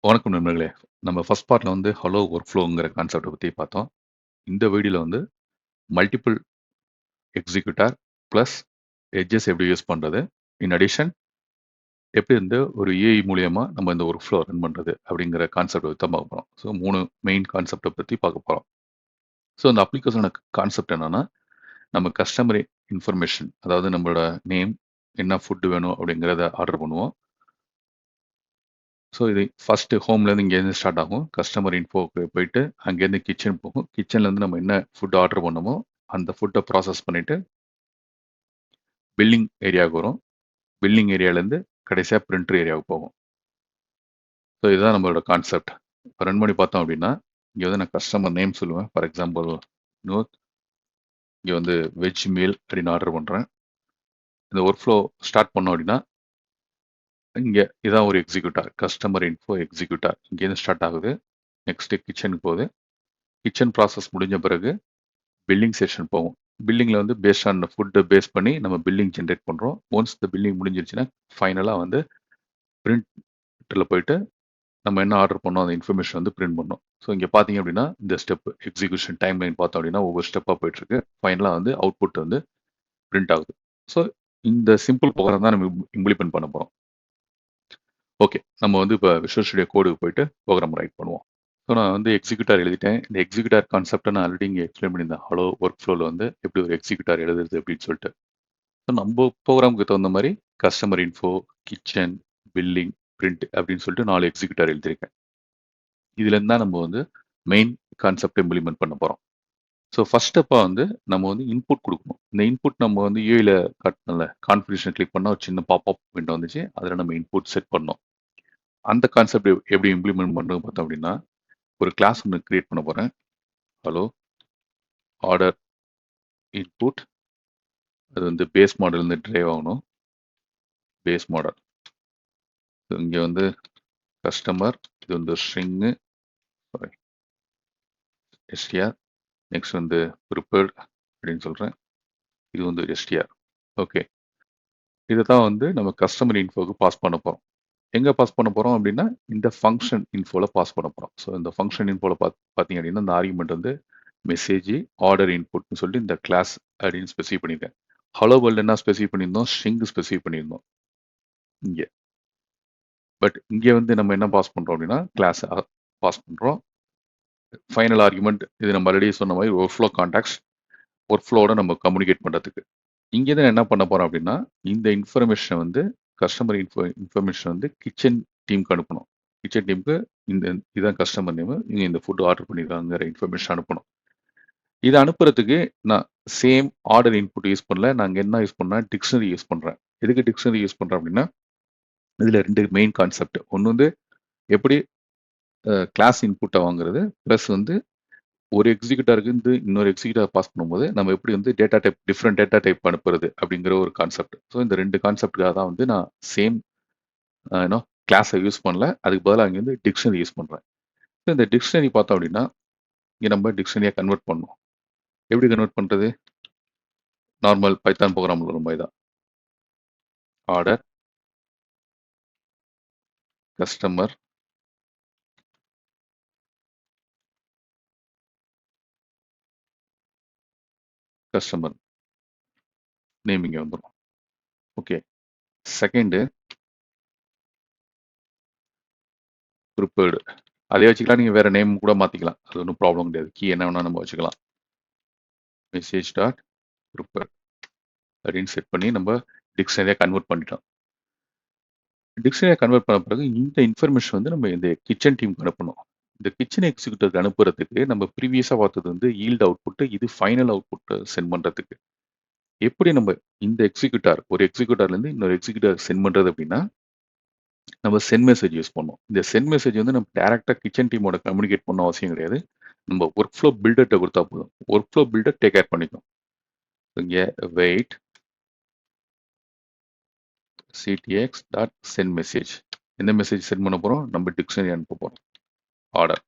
வணக்கம் நண்பர்களே. நம்ம ஃபர்ஸ்ட் பார்ட்ல வந்து ஹலோ ஒர்க் ஃப்ளோங்கிற கான்செப்ட்ட பத்தி பார்த்தோம். இந்த வீடியோல வந்து மல்டிபிள் எக்ஸிக்யூட்டார் பிளஸ் எட்ஜஸ் எப்படி யூஸ் பண்றது? இன் அடிஷன் எப்படி வந்து ஒரு ஏஐ மூலியமா நம்ம இந்த ஒர்க் ஃப்ளோ ரன் பண்றது? அப்படிங்கிற கான்செப்ட் பத்தி தான் பார்க்க போறோம். ஸோ 3 மெயின் கான்செப்ட்ட பத்தி பார்க்க போறோம். ஸோ இந்த அப்ளிகேஷனோட கான்செப்ட் என்னன்னா, நம்ம கஸ்டமர் இன்ஃபர்மேஷன் அதாவது நம்மளோட நேம், என்ன ஃபுட் வேணும் அப்படிங்கிறத ஆர்டர் பண்ணுவோம். ஸோ இது ஃபர்ஸ்ட்டு ஹோம்லேருந்து இங்கேருந்து ஸ்டார்ட் ஆகும். கஸ்டமர் இன்ஃபோக்கு போயிட்டு, அங்கேருந்து கிச்சன் போகும். கிச்சன்லேருந்து நம்ம என்ன ஃபுட் ஆர்டர் பண்ணோமோ, அந்த ஃபுட்ட ப்ராசஸ் பண்ணிட்டு, பில்லிங் ஏரியாவுக்கு வரும். பில்லிங் ஏரியாலேருந்து கடைசியா பிரிண்டர் ஏரியாவுக்கு போகும். ஸோ இதுதான் நம்மளோட கான்செப்ட். இப்போ ரன் பண்ணி பார்த்தோம் அப்படின்னா, இங்க வந்து நான் கஸ்டமர் நேம் சொல்லுவேன். For example Vinod. இங்க வந்து வெஜ் மீல் அப்படின்னு ஆர்டர் பண்றேன். இந்த ஒர்க் ஃப்ளோ ஸ்டார்ட் பண்ணோம் அப்படின்னா, இங்க இதான் ஒரு எக்ஸிக்யூட்டார். Customer info executor. இங்கேருந்து ஸ்டார்ட் ஆகுது. நெக்ஸ்ட்டு கிச்சனுக்கு போகுது. கிச்சன் ப்ராசஸ் முடிஞ்ச பிறகு பில்லிங் செஷன் போகும். பில்லிங்கில் வந்து பேஸ்ட் ஆன் ஃபுட்டை பேஸ் பண்ணி நம்ம பில்லிங் ஜென்ரேட் பண்ணுறோம். ஒன்ஸ் இந்த பில்லிங் முடிஞ்சிருச்சுன்னா ஃபைனலாக வந்து பிரிண்டரில் போயிட்டு நம்ம என்ன ஆர்டர் பண்ணோம் அந்த இன்ஃபர்மேஷன் வந்து பிரிண்ட் பண்ணோம். ஸோ இங்கே பார்த்தீங்க அப்படின்னா இந்த ஸ்டெப் எக்ஸிக்யூஷன் டைம் லைன் பார்த்தோம் அப்படின்னா ஒவ்வொரு ஸ்டெப்பாக போயிட்டுருக்கு. ஃபைனலாக வந்து அவுட்புட் வந்து பிரிண்ட் ஆகுது. ஸோ இந்த சிம்பிள் ப்ரோக்ராம் தான் நம்ம இம்ப்ளிமெண்ட் பண்ண போகிறோம். ஓகே, நம்ம வந்து இப்போ விஷுவல் ஸ்டுடியோ கோடுக்கு போயிட்டு ப்ரோக்ராம் ரைட் பண்ணுவோம். ஸோ நான் வந்து எக்ஸிக்யூட்டார் எழுதிட்டேன். இந்த எக்ஸிக்யூட்டார் கான்செப்ட்டை நான் ஆல்ரெடி இங்கே எக்ஸ்பிளைன் பண்ணியிருந்தேன். ஹலோ ஒர்க் ஃப்ளோவில் வந்து எப்படி ஒரு எக்ஸிக்யூட்டார் எழுதுறது அப்படின்னு சொல்லிட்டு. ஸோ நம்ம ப்ரோக்ராமுக்கு தகுந்த மாதிரி customer info, kitchen, billing, print அப்படின்னு சொல்லிட்டு 4 எக்ஸிக்யூட்டார் எழுதியிருக்கேன். இதுலேருந்து தான் நம்ம வந்து மெயின் கான்செப்ட் இம்ப்ளிமெண்ட் பண்ண போகிறோம். ஸோ ஃபர்ஸ்ட் ஸ்டெப்பாக வந்து நம்ம வந்து இன்புட் கொடுக்கணும். இந்த இன்புட் நம்ம வந்து யூஐல காட்டினல கான்ஃபிகரேஷன் கிளிக் பண்ணால் ஒரு சின்ன பாப்அப் விண்டோ வந்துச்சு. அதில் நம்ம இன்புட் செட் பண்ணோம். அந்த கான்செப்ட் எப்படி இம்ப்ளிமெண்ட் பண்ணுறது பார்த்தோம் அப்படின்னா, ஒரு கிளாஸ் ஒன்று கிரியேட் பண்ண போகிறேன். ஹலோ ஆர்டர் இன்புட், அது வந்து பேஸ் மாடல்லேருந்து ட்ரைவ் ஆகணும். பேஸ் மாடல் இங்கே வந்து கஸ்டமர், இது வந்து ஸ்ட்ரிங்கு, சாரி எஸ்டிஆர். நெக்ஸ்ட் வந்து ப்ரிப்பேர்ட் அப்படின்னு சொல்கிறேன். இது வந்து எஸ்டிஆர். ஓகே, இதை தான் வந்து நம்ம கஸ்டமர் இன்ஃபோக்கு பாஸ் பண்ண போகிறோம். எங்கே பாஸ் பண்ண போகிறோம் அப்படின்னா இந்த ஃபங்க்ஷன் இன்ஃபோவில் பாஸ் பண்ண போகிறோம். ஸோ இந்த ஃபங்க்ஷன் இன்ஃபோவில் பார்த்தீங்க அப்படின்னா இந்த ஆர்குமெண்ட் வந்து மெசேஜ் ஆர்டர் இன்புட்னு சொல்லிட்டு இந்த கிளாஸ் அப்படின்னு ஸ்பெசிஃபை பண்ணியிருக்கேன். ஹலோ வேர்ல்டு என்ன ஸ்பெசிஃபை பண்ணியிருந்தோம், ஸ்ட்ரிங் ஸ்பெசிஃபை பண்ணியிருந்தோம் இங்கே. பட் இங்கே வந்து நம்ம என்ன பாஸ் பண்ணுறோம் அப்படின்னா கிளாஸ் பாஸ் பண்ணுறோம். ஃபைனல் ஆர்குமெண்ட் இது நம்ம ஆல்ரெடி சொன்ன மாதிரி ஒர்க் ஃப்ளோ கான்டாக்ட்ஸ், ஒர்க் ஃப்ளோவோட நம்ம கம்யூனிகேட் பண்ணுறதுக்கு. இங்கே தான் என்ன பண்ண போகிறோம் அப்படின்னா இந்த இன்ஃபர்மேஷனை வந்து கஸ்டமர் இன்ஃபர்மேஷன் வந்து கிச்சன் டீமுக்கு அனுப்பணும். கிச்சன் டீமுக்கு இந்த இதான் கஸ்டமர் நேமு, இங்கே இந்த ஃபுட் ஆர்டர் பண்ணியிருக்காங்கிற இன்ஃபர்மேஷன் அனுப்பணும். இதை அனுப்புறதுக்கு நான் சேம் ஆர்டர் இன்புட் யூஸ் பண்ணல. நாங்கள் என்ன யூஸ் பண்ணால் டிக்ஷனரி யூஸ் பண்ணுறேன். எதுக்கு டிக்ஷனரி யூஸ் பண்ணுறேன் அப்படின்னா இதில் 2 மெயின் கான்செப்ட். ஒன்று வந்து எப்படி கிளாஸ் இன்புட்டை வாங்குறது, ப்ளஸ் வந்து ஒரு எக்ஸிக்யூட்டருக்கு வந்து இன்னொரு எக்ஸிக்யூட்டர் பாஸ் பண்ணும்போது நம்ம எப்படி வந்து data type different data type அனுப்புறது அப்படிங்கிற ஒரு கான்செப்ட். ஸோ இந்த 2 கான்செப்டுக்காக தான் வந்து நான் சேம் ஏன்னோ கிளாஸை யூஸ் பண்ணல. அதுக்கு பதிலாக அங்கே வந்து டிக்ஷனரி யூஸ் பண்ணுறேன். ஸோ இந்த டிக்ஷனரி பார்த்தோம் அப்படின்னா இங்கே நம்ம டிக்ஷனரியாக கன்வெர்ட் பண்ணணும். எப்படி கன்வெர்ட் பண்ணுறது? நார்மல் பைத்தான் ப்ரோக்ராமில் வர மாதிரி தான். ஆர்டர் கஸ்டமர் கஸ்டமர் நேம் இங்கே வந்துடும். ஓகே, செகண்டு ப்ரிப்பேர்டு, அதே வச்சுக்கலாம். நீங்கள் வேறு நேம் கூட மாற்றிக்கலாம். அது ஒன்றும் ப்ராப்ளம் கிடையாது. கீ என்ன வேணால் நம்ம வச்சுக்கலாம். மெசேஜ் டாட் ப்ரிப்பேர் அப்படின்னு செட் பண்ணி நம்ம டிக்ஷனரியாக கன்வெர்ட் பண்ணிட்டோம். டிக்ஷனரியாக கன்வெர்ட் பண்ண பிறகு இந்த இன்ஃபர்மேஷன் வந்து நம்ம இந்த கிச்சன் டீமுக்கு அனுப்பணும். இந்த கிச்சன் எக்ஸிக்யூட்டிவ்க்கு அனுப்புறதுக்கு நம்ம ப்ரீவியஸாக பார்த்தது வந்து ஈல்டு அவுட்புட்டு, இது ஃபைனல் அவுட்புட்டை சென்ட் பண்ணுறதுக்கு. எப்படி நம்ம இந்த எக்ஸிக்யூட்டார் ஒரு எக்ஸிக்யூட்டார்லேருந்து இன்னொரு எக்ஸிக்யூட்டார் சென்ட் பண்ணுறது அப்படின்னா நம்ம சென்ட் மெசேஜ் யூஸ் பண்ணோம். இந்த சென்ட் மெசேஜ் வந்து நம்ம டேரெக்டாக கிச்சன் டீமோட கம்யூனிகேட் பண்ண அவசியம் கிடையாது. நம்ம ஒர்க் ஃப்ளோ பில்டர்கிட்ட கொடுத்தா போதும். Workflow builder take care பண்ணிக்கும். இங்கே wait CTX dot send message, எந்த மெசேஜ் சென்ட் பண்ண போகிறோம், நம்ம டிக்ஷனரி அனுப்ப போகிறோம். ஆர்டர்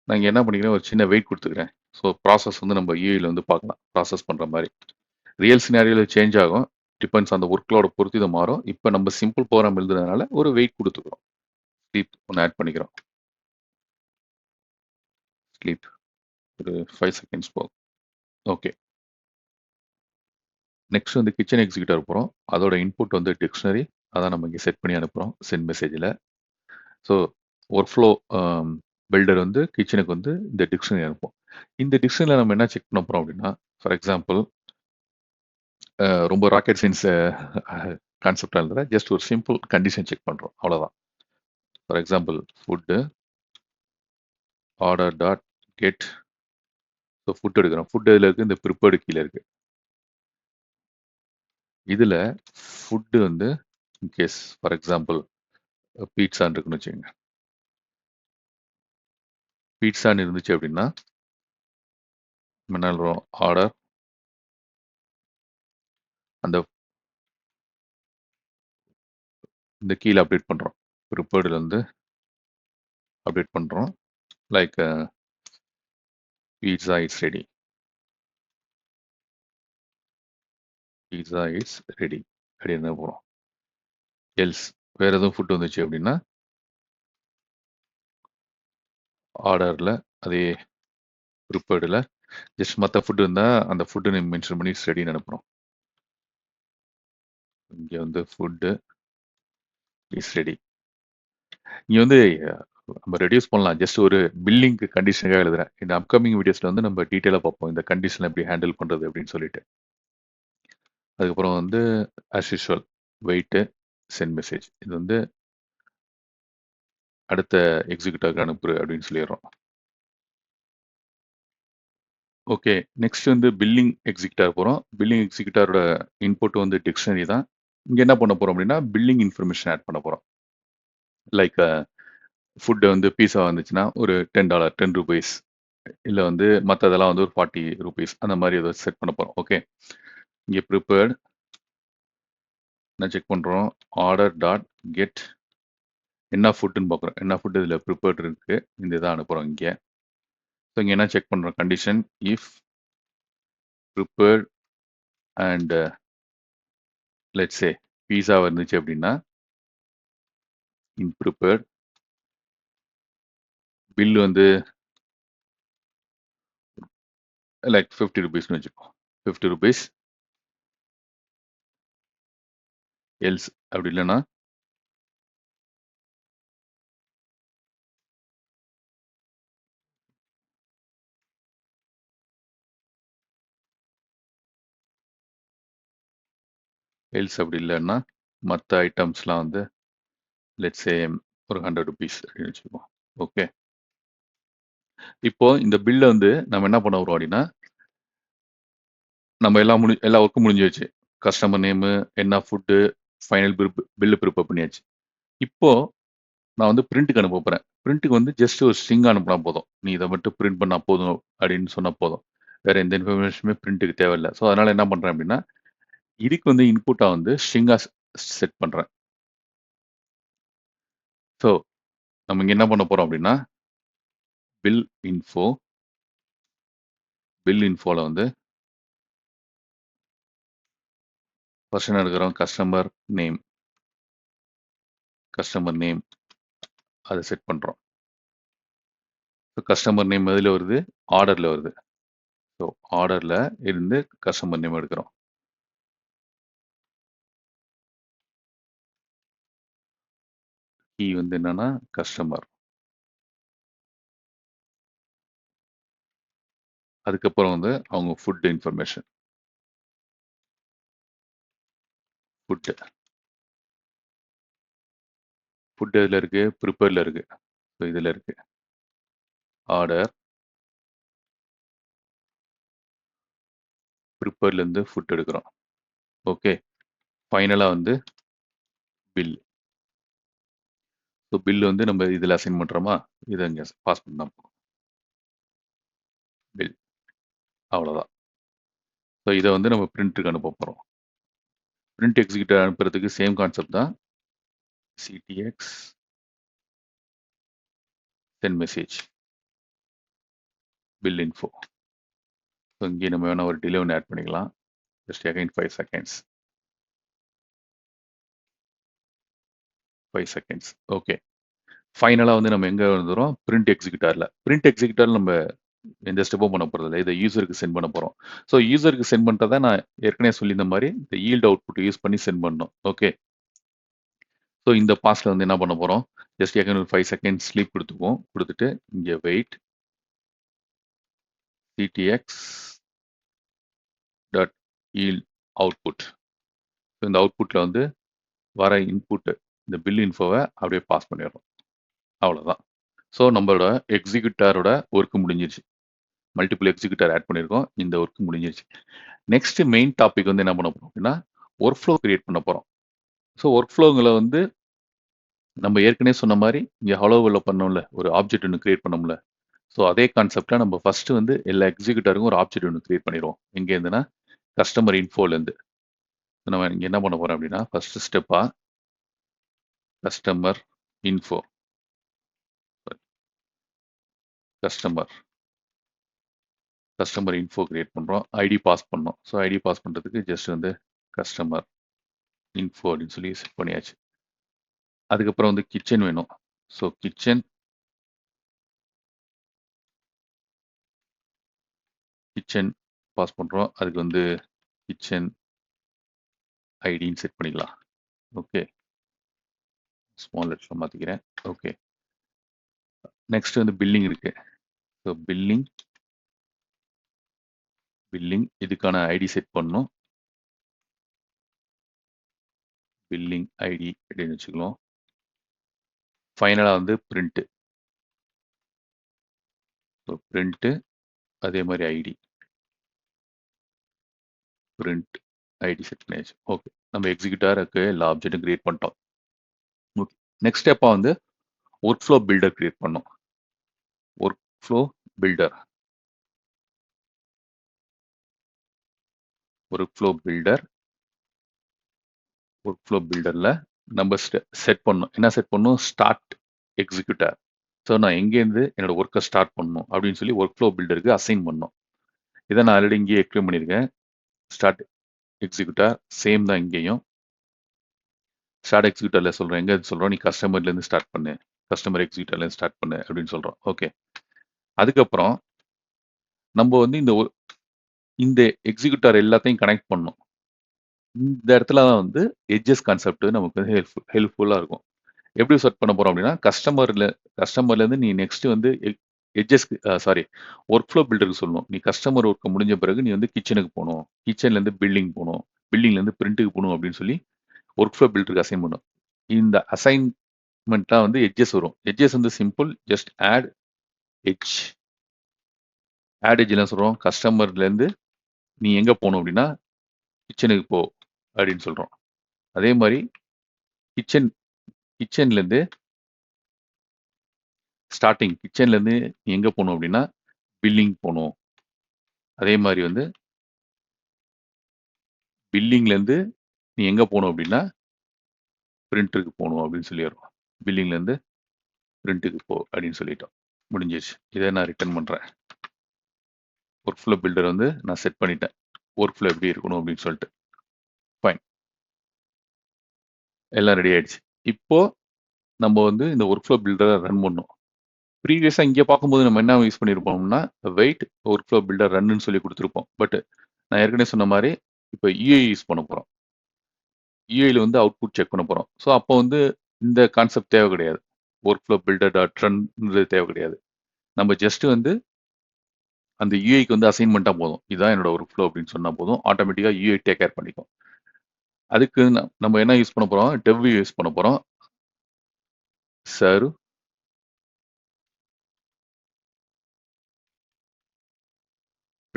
நான் இங்கே என்ன பண்ணிக்கிறேன், ஒரு சின்ன வெயிட் கொடுத்துக்கிறேன். ஸோ ப்ராசஸ் வந்து நம்ம யூஐயில் வந்து பார்க்கலாம். ப்ராசஸ் பண்ணுற மாதிரி ரியல் சினாரியோவில் சேஞ்ச் ஆகும். டிபெண்ட்ஸ் அந்த ஒர்க்லோட பொறுத்து இது மாறும். இப்போ நம்ம சிம்பிள் ப்ரோக்ராம் எழுதுறதுனால ஒரு வெயிட் கொடுத்துக்கிறோம். ஸ்லீப் ஒன்று ஆட் பண்ணிக்கிறோம். ஸ்லீப் ஒரு 5 செகண்ட்ஸ் போகும். ஓகே. நெக்ஸ்ட் வந்து கிச்சன் எக்ஸிக்யூட்டர் போகிறோம். அதோட இன்புட் வந்து டிக்ஷனரி. அதான் நம்ம இங்கே செட் பண்ணி அனுப்புகிறோம் சென்ட் மெசேஜில். ஸோ ஒர்க் ஃப்ளோ பில்டர் வந்து கிச்சனுக்கு வந்து இந்த டிக்ஷனரி அனுப்போம். இந்த டிக்ஷனரியில் நம்ம என்ன செக் பண்ண போகிறோம் அப்படின்னா, ஃபார் எக்ஸாம்பிள் ரொம்ப ராக்கெட் சயின்ஸ் கான்செப்டாக இருந்தால் ஜஸ்ட் ஒரு சிம்பிள் கண்டிஷன் செக் பண்ணுறோம், அவ்வளோதான். For example food order dot get. So food எடுக்கிறோம். ஃபுட் இதில் இருக்குது, இந்த ப்ரிப்பேர்டு கீழே இருக்குது. இதில் ஃபுட்டு வந்து இன்கேஸ் ஃபார் எக்ஸாம்பிள் பீட்சான்னு இருக்குன்னு வச்சுக்கோங்க. பீட்சான்னு இருந்துச்சு அப்படின்னா நம்ம என்ன எழுதுறோம், ஆர்டர் அந்த இந்த கீழே அப்டேட் பண்ணுறோம். ப்ரிப்பேர்டில் வந்து அப்டேட் பண்ணுறோம். Like pizza it's ready. Pizza it's ready அப்படின்னு போகிறோம். எல்ஸ் வேறு எதுவும் ஃபுட் வந்துச்சு அப்படின்னா ஆர்டரில் அதே ப்ரிப்பேர்டில் ஜஸ்ட் மற்ற ஃபுட் இருந்தால் அந்த ஃபுட்டு நம்ம மென்ஷன் பண்ணி ரெடின்னு அனுப்புகிறோம். இங்கே வந்து ஃபுட்டு இஸ் ரெடி. இங்கே வந்து நம்ம ரெடியூஸ் பண்ணலாம். ஜஸ்ட் ஒரு பில்லிங் கண்டிஷனுக்காக எழுதுறேன். இந்த அப்கமிங் வீடியோஸில் வந்து நம்ம டீட்டெயிலாக பார்ப்போம் இந்த கண்டிஷன் எப்படி ஹேண்டில் பண்ணுறது அப்படின்னு சொல்லிட்டு. அதுக்கப்புறம் வந்து as usual wait send message. இது வந்து அடுத்த எக்ஸிக்யூட்டிவ்க்கு அனுப்புறு அப்படின்னு சொல்லிடுறோம். ஓகே. நெக்ஸ்ட் வந்து பில்லிங் எக்ஸிக்யூட்டிவ் போகிறோம். பில்லிங் எக்ஸிக்யூட்டிவோட இன்புட் வந்து டிக்ஷனரி தான். இங்கே என்ன பண்ண போகிறோம் அப்படின்னா பில்லிங் இன்ஃபர்மேஷன் ஆட் பண்ண போகிறோம். லைக் ஃபுட்டு வந்து பீஸா வந்துச்சுன்னா ஒரு $10 ₹10. இல்லை வந்து மற்றதெல்லாம் வந்து ஒரு ₹40 அந்த மாதிரி ஏதோ செட் பண்ண போகிறோம். ஓகே. இங்கே ப்ரிப்பேர்ட் என்ன செக் பண்ணுறோம், ஆர்டர் டாட் கெட் என்ன ஃபுட்டுன்னு பார்க்குறோம். என்ன ஃபுட்டு இதில் ப்ரிப்பேர்ட் இருக்குது, இந்த இதை அனுப்புகிறோம் இங்கே. ஸோ இங்கே என்ன செக் பண்ணுறோம், condition if prepared and let's say pizza வந்துச்சு அப்படின்னா இன் ப்ரிப்பேர்ட் பில் வந்து லைக் ₹50 வச்சுக்கோம். ₹50 எல்ஸ் அப்படி இல்லைன்னா எல்ஸ் அப்படி இல்லைன்னா மற்ற ஐட்டம்ஸ்லாம் வந்து லெட்ஸ் சே ஒரு ₹100 அப்படின்னு வச்சுக்கோம். ஓகே. இப்போ இந்த பில்லை வந்து நம்ம என்ன பண்ண வரோம் அப்படின்னா நம்ம எல்லா ஒர்க்கும் முடிஞ்சிருச்சு. கஸ்டமர் நேமு, என்ன ஃபுட்டு, ஃபைனல் பில்லு ப்ரிப்பேர் பண்ணியாச்சு. இப்போ நான் வந்து பிரிண்ட்டுக்கு அனுப்ப போறேன். பிரிண்ட்டுக்கு வந்து ஜஸ்ட் ஒரு ஸ்ட்ரிங் அனுப்புனா போதும். நீ இதை மட்டும் பிரிண்ட் பண்ணா போதும் அப்படின்னு சொன்னா போதும். வேற எந்த இன்ஃபர்மேஷனுமே பிரிண்ட்டுக்கு தேவையில்ல. ஸோ அதனால என்ன பண்றேன் அப்படின்னா இதுக்கு வந்து இன்புட்டா வந்து ஸ்ட்ரிங்கா செட் பண்றேன். ஸோ நம்ம இங்க என்ன பண்ண போறோம் அப்படின்னா பில் இன்ஃபோல வந்து ஃபர்ஸ்ட் என்ன எடுக்கிறோம், கஸ்டமர் நேம் அதை செட் பண்றோம். ஸோ கஸ்டமர் நேம் எதில் வருது, ஆர்டர்ல வருது. ஸோ ஆர்டர்ல இருந்து கஸ்டமர் நேம் எடுக்கிறோம். கீ வந்து என்னன்னா கஸ்டமர். அதுக்கப்புறம் வந்து அவங்க ஃபுட் இன்ஃபர்மேஷன். ஃபுட் எதில் இருக்கு, ப்ரிப்பேர்ல இருக்கு. ஸோ இதில் இருக்கு ஆர்டர், ப்ரிப்பேர்லேருந்து ஃபுட் எடுக்கிறோம். ஓகே. ஃபைனலாக வந்து பில். ஸோ பில் வந்து நம்ம இதில் அசைன் பண்ணுறோமா, இதை இங்கே பாஸ் பண்ணா பில். அவ்வளோதான். ஸோ இதை வந்து நம்ம பிரிண்ட்டுக்கு அனுப்ப போகிறோம். பிரிண்ட் எக்ஸிக்யூட்டிவ் அனுப்புறதுக்கு சேம் கான்செப்ட் தான். CTX send message bill info. So இங்கே நம்ம வேணால் ஒரு டிலே ஒன்று ஆட் பண்ணிக்கலாம். Just again 5 seconds. 5 seconds. Okay. ஃபைனலா வந்து நம்ம எங்க வந்துரும்? பிரிண்ட் எக்ஸிக்யூட்டர்ல. பிரிண்ட் எக்ஸிக்யூட்டர்ல நம்ம எந்த ஸ்டெப்பும் பண்ண போறதில்ல. இத யூசருக்கு சென்ட் பண்ண போறோம். ஸோ யூசருக்கு சென்ட் பண்றத நான் ஏற்கனவே சொல்லியிருந்த மாரி, இந்த ஈல்ட் அவுட்புட் யூஸ் பண்ணி சென்ட் பண்ணணும். ஓகே. ஸோ இந்த பாஸ்ல வந்து என்ன பண்ண போறோம்? ஜஸ்ட் ஏற்கனவே ஒரு 5 செகண்ட்ஸ் ஸ்லீப் குடுத்துக்குவோம். குடுத்துட்டு இங்க wait ctx dot yield output. இந்த அவுட்புட்ல வந்து வர இன்புட் இந்த பில் இன்ஃபோவ அப்படியே பாஸ் பண்ணிடுறோம். அவ்வளோதான். ஸோ நம்மளோட எக்ஸிக்யூட்டரோட ஒர்க் முடிஞ்சிருச்சு. மல்டிபிள் எக்ஸிக்யூட்டர் ஆட் பண்ணியிருக்கோம். இந்த ஒர்க் முடிஞ்சிருச்சு. நெக்ஸ்ட் மெயின் டாபிக் வந்து என்ன பண்ண போறோம் அப்படின்னா, ஒர்க் ஃப்ளோ கிரியேட் பண்ண போறோம். ஸோ ஒர்க் ஃப்ளோங்கள வந்து நம்ம ஏற்கனவே சொன்ன மாரி, இங்க ஹலோவில பண்ணோம்ல, ஒரு ஆப்ஜெக்ட் ஒண்ணு கிரியேட் பண்ணோம்ல. ஸோ அதே கான்செப்ட்ல நம்ம ஃபர்ஸ்ட் வந்து எல்லா எக்ஸிக்யூட்டருக்கும் ஒரு ஆப்ஜெக்ட் ஒண்ணு கிரியேட் பண்ணிருவோம். எங்கேருந்துன்னா, கஸ்டமர் இன்ஃபோலேருந்து. நம்ம இங்க என்ன பண்ண போறோம் அப்படின்னா, ஃபர்ஸ்ட் ஸ்டெப்பா customer info customer customer info create பண்றோம். ஐடி பாஸ் பண்ணோம். ஸோ ஐடி பாஸ் பண்றதுக்கு ஜஸ்ட் வந்து கஸ்டமர் இன்ஃபோ அப்படின்னு சொல்லி செட் பண்ணியாச்சு. அதுக்கப்புறம் வந்து கிச்சன் வேணும். ஸோ கிச்சன் பாஸ் பண்றோம். அதுக்கு வந்து கிச்சன் ஐடின்னு செட் பண்ணிக்கலாம். ஓகே. ஸ்மால் லெட்டர்ல மாத்திக்கிறேன். ஓகே. நெக்ஸ்ட் வந்து பில்லிங் இருக்கு. ஸோ பில்லிங் இதுக்கான ஐடி செட் பண்ணணும். பில்லிங் ஐடி அப்படின்னு வச்சுக்கலாம். ஃபைனலா வந்து பிரிண்ட். ஸோ பிரிண்ட் அதே மாதிரி ஐடி. பிரிண்ட் ஐடி செட் பண்ணியாச்சு. ஓகே. நம்ம எக்ஸிக்யூட்டருக்கு எல்லா ஆப்ஜெக்ட்டும் கிரியேட் பண்ணிட்டோம். ஓகே. நெக்ஸ்ட் ஸ்டெப்பா வந்து ஒர்க் ஃப்ளோ பில்டர் கிரியேட் பண்ணோம். Workflow builder. Workflow builder. Workflow பில்டர்ல நம்ம செட் பண்ணணும். என்ன செட் பண்ணணும்? Start executor. ஸோ நான் எங்கேருந்து என்னோட ஒர்க்கை ஸ்டார்ட் பண்ணணும் அப்படின்னு சொல்லி ஒர்க் ஃப்ளோ பில்டருக்கு அசைன் பண்ணணும். இதை நான் ஆல்ரெடி இங்கேயே எக்ஸ்பிளைன் பண்ணியிருக்கேன். ஸ்டார்ட் எக்ஸிக்யூட்டர் சேம் தான் இங்கேயும். ஸ்டார்ட் எக்ஸிக்யூட்டர்ல சொல்றேன். எங்க சொல்றோம்? நீ கஸ்டமர்லேருந்து ஸ்டார்ட் பண்ணு. கஸ்டமர் எக்ஸிக்யூட்டர்லேருந்து ஸ்டார்ட் பண்ணு அப்படின்னு சொல்றோம். ஓகே. அதுக்கப்புறம் நம்ம வந்து இந்த எக்ஸிக்யூட்டர் எல்லாத்தையும் கனெக்ட் பண்ணணும். இந்த இடத்துல தான் வந்து எட்ஜஸ் கான்செப்ட் நமக்கு வந்து ஹெல்ப்ஃபுல்லா இருக்கும். எப்படி செட் பண்ண போறோம் அப்படின்னா, கஸ்டமர்லேருந்து நீ நெக்ஸ்ட் வந்து எட்ஜஸ்க்கு சாரி ஒர்க் ஃப்ளோ பில்டருக்கு சொல்லணும். நீ கஸ்டமர் ஒர்க் முடிஞ்ச பிறகு நீ வந்து கிச்சனுக்கு போணும். கிச்சன்லேருந்து பில்டிங் போணும். பில்டிங்லேருந்து பிரிண்ட்டுக்கு போணும் அப்படின்னு சொல்லி ஒர்க் ஃப்ளோ பில்டருக்கு அசைன் பண்ணும். இந்த அசைன்மெண்ட்ல வந்து எட்ஜஸ் வரும். எட்ஜஸ் வந்து சிம்பிள். Just edge. எட்ஜ் என்ன சொல்றோம்? கஸ்டமர்லேருந்து நீ எங்க போணும் அப்படின்னா, கிச்சனுக்கு போ அப்படின்னு சொல்றோம். அதே மாதிரி கிச்சன் கிச்சன்லேருந்து கிச்சன்லேருந்து நீ எங்க போணும் அப்படின்னா, பில்லிங் போணும். அதே மாதிரி வந்து பில்லிங்லேருந்து நீ எங்க போணும் அப்படின்னா, பிரிண்டருக்கு போணும் அப்படின்னு சொல்லிடுறோம். பில்லிங்லேருந்து பிரிண்ட்டுக்கு போ அப்படின்னு சொல்லிட்டோம். முடிஞ்சிருச்சு. இதை நான் ரிட்டர்ன் பண்றேன். ஒர்க் ஃப்ளோ பில்டர் வந்து நான் செட் பண்ணிட்டேன். ஒர்க் ஃப்ளோ எப்படி இருக்கணும் அப்படின்னு சொல்லிட்டு. ஃபைன். எல்லாம் ரெடி ஆயிடுச்சு. இப்போ நம்ம வந்து இந்த ஒர்க் ஃப்ளோ பில்டரை ரன் பண்ணணும். ப்ரீவியஸா இங்க பார்க்கும்போது நம்ம என்ன யூஸ் பண்ணியிருப்போம்னா, வெயிட் ஒர்க் ஃப்ளோ பில்டர் ரன்னுன்னு சொல்லி குடுத்துருப்போம். பட் நான் ஏற்கனவே சொன்ன மாரி, இப்ப யுஐ யூஸ் பண்ண போறோம். யுஐல வந்து அவுட்புட் செக் பண்ண போறோம். ஸோ அப்போ வந்து இந்த கான்செப்ட் தேவை கிடையாது. ஒர்க் ஃப்ளோ பில்டர் டாட் ரன்ன்றது தேவை கிடையாது. நம்ம ஜஸ்ட் வந்து அந்த யுஐக்கு வந்து அசைன் பண்ணிட்டா போதும். இதான் என்னோட ஒர்க் ஃப்ளோ அப்படின்னு சொன்னா போதும். ஆட்டோமேட்டிக்கா யுஐ டேக் கேர் பண்ணிக்கும். அதுக்கு நம்ம என்ன யூஸ் பண்ண போறோம்? டெவ் யூஸ் பண்ண போறோம். சர்வ்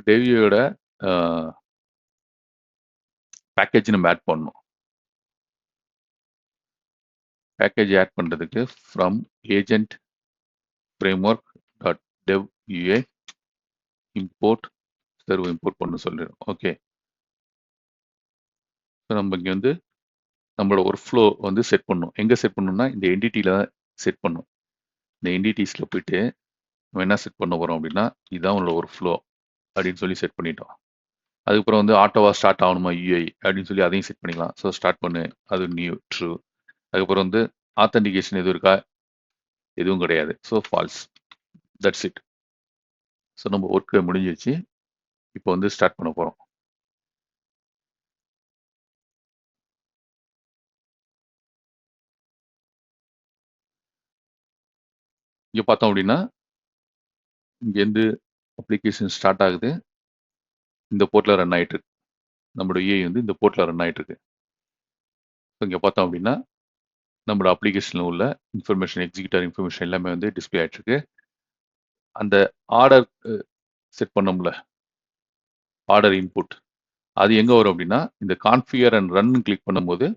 டெவ்யூயோட அ பேக்கேஜ் நம்ம ஆட் பண்ணணும். பேக்கேஜ் ஆட் பண்றதுக்கு from agent framework dot dev UA import serve import பண்ண சொல்லிடும். ஓகே. ஸோ நம்ம இங்க வந்து நம்மளோட ஒர்க் ஃப்ளோ வந்து செட் பண்ணணும். எங்க செட் பண்ணணும்னா, இந்த என்டிட்டில தான் செட் பண்ணணும். இந்த என்டிட்டிஸ்ல போயிட்டு நம்ம என்ன செட் பண்ண போறோம் அப்படின்னா, இதுதான் உங்களோட ஒர்க் ஃப்ளோ அப்படின்னு சொல்லி செட் பண்ணிட்டோம். அதுக்கப்புறம் வந்து ஆட்டோவா ஸ்டார்ட் ஆகணுமா யுஐ அப்படின்னு சொல்லி அதையும் செட் பண்ணிக்கலாம். ஸோ ஸ்டார்ட் பண்ணு. அது நியூ ட்ரூ. அதுக்கப்புறம் வந்து ஆத்தென்டிகேஷன் எதுவும் இருக்கா? எதுவும் கிடையாது. So false. That's it. So நம்ம ஒர்க் முடிஞ்சிருச்சு. இப்போ வந்து ஸ்டார்ட் பண்ண போறோம். இங்க பார்த்தோம் அப்படின்னா, இங்கேருந்து அப்ளிகேஷன் ஸ்டார்ட் ஆகுது. இந்த போர்ட்ல ரன் ஆயிட்டு இருக்கு. நம்மளோட யூஐ வந்து இந்த போர்ட்ல ரன் ஆயிட்டு இருக்கு. ஸோ இங்க பார்த்தோம் அப்படின்னா, நம்மளோட அப்ளிகேஷன்ல உள்ள இன்ஃபர்மேஷன், எக்ஸிக்யூட்டர் இன்ஃபர்மேஷன் எல்லாமே வந்து டிஸ்ப்ளே ஆயிட்டு இருக்கு. அந்த ஆர்டர் செட் பண்ணோம்ல, ஆர்டர் இன்புட் அது எங்க வரும் அப்படின்னா, இந்த கான்ஃபிகர் அண்ட் ரன் கிளிக் பண்ணும்போது,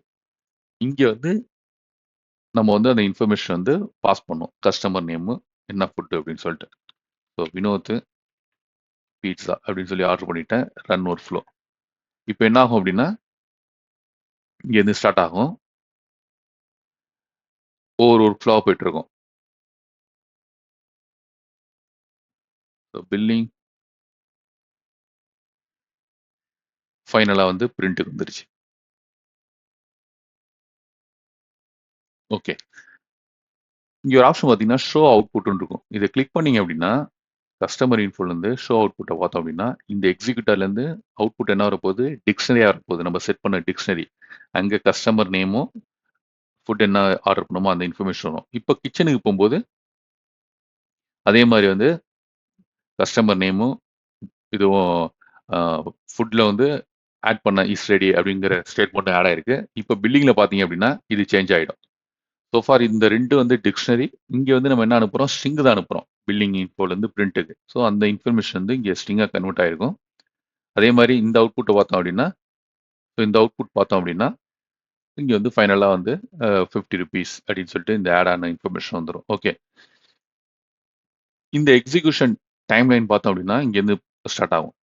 இங்க வந்து நம்ம வந்து அந்த இன்ஃபர்மேஷன் வந்து பாஸ் பண்ணணும். கஸ்டமர் நேமு, என்ன ஃபுட் அப்படின்னு சொல்லிட்டு. ஸோ வினோத் பீட்சா அப்படின்னு சொல்லி ஆர்டர் பண்ணிட்டேன். ரன் ஒரு ஃப்ளோ. இப்போ என்ன ஆகும் அப்படின்னா, இங்கேருந்து ஸ்டார்ட் ஆகும். ஒவ்வொரு ஒரு ஃப்ளோவா போயிட்டு இருக்கும். ஸோ பில்லிங் ஃபைனலா வந்து பிரிண்ட்டுக்கு வந்துருச்சு. ஓகே. இங்க ஒரு ஆப்ஷன் பார்த்தீங்கன்னா, ஷோ அவுட்புட்ன்னு இருக்கும். இத கிளிக் பண்ணீங்க அப்படின்னா, கஸ்டமர் இன்ஃபோலேருந்து ஷோ அவுட்புட்ட பார்த்தோம் அப்படின்னா, இந்த எக்ஸிக்யூட்டர்லேருந்து அவுட்புட் என்ன வரப்போகுது? டிக்ஷனரியா வரப்போகுது. நம்ம செட் பண்ண டிக்ஷனரி. அங்க கஸ்டமர் நேமும், ஃபுட் என்ன ஆர்டர் பண்ணோமோ அந்த இன்ஃபர்மேஷன் வரும். இப்போ கிச்சனுக்கு போம்போது, அதே மாரி வந்து கஸ்டமர் நேமும், இதுவும் அ ஃபுட்ல வந்து ஆட் பண்ண இஸ் ரெடி அப்படிங்கிற ஸ்டேட்மெண்ட்டும் ஆட் ஆயிருக்கு. இப்போ பில்லிங்ல பார்த்தீங்க அப்படின்னா, இது சேஞ்ச் ஆயிடும். சோ ஃபார் இந்த 2 வந்து டிக்ஷனரி. இங்க வந்து நம்ம என்ன அனுப்புறோம்? ஸ்ட்ரிங் தான் அனுப்புறோம். பில்லிங் இன்ஃபோலேருந்து பிரிண்ட்டுக்கு. ஸோ அந்த இன்ஃபர்மேஷன் வந்து இங்க ஸ்ட்ரிங்கா கன்வெர்ட் ஆயிருக்கும். அதே மாரி இந்த அவுட்புட்ட பார்த்தோம் அப்படின்னா, இந்த அவுட்புட் பார்த்தோம் அப்படின்னா, இங்க வந்து ஃபைனலா வந்து ₹50 அப்படின்னு சொல்லிட்டு இந்த ஆட் ஆன இன்ஃபர்மேஷன் வந்துரும். ஓகே. இந்த எக்ஸிகியூஷன் டைம்லைன் பார்த்தோம் அப்படின்னா, இங்கேருந்து ஸ்டார்ட் ஆகும்.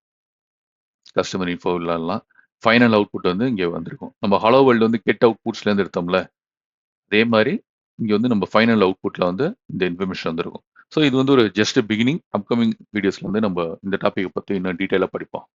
கஸ்டமர் இன்ஃபோலலாம். ஃபைனல் அவுட்புட் வந்து இங்க வந்திருக்கும். நம்ம ஹலோ வேர்ல்ட் வந்து கெட் அவுட்புட்ஸ்லேருந்து எடுத்தோம்ல, அதே மாரி இங்க வந்து நம்ம ஃபைனல் அவுட்புட்ல வந்து இந்த இன்ஃபர்மேஷன் வந்திருக்கும். ஸோ இது வந்து ஒரு ஜஸ்ட் பிகினிங். அப்கமிங் வீடியோஸ்ல வந்து நம்ம இந்த டாபிக்க பத்தி இன்னும் டீட்டெயிலா படிப்போம்.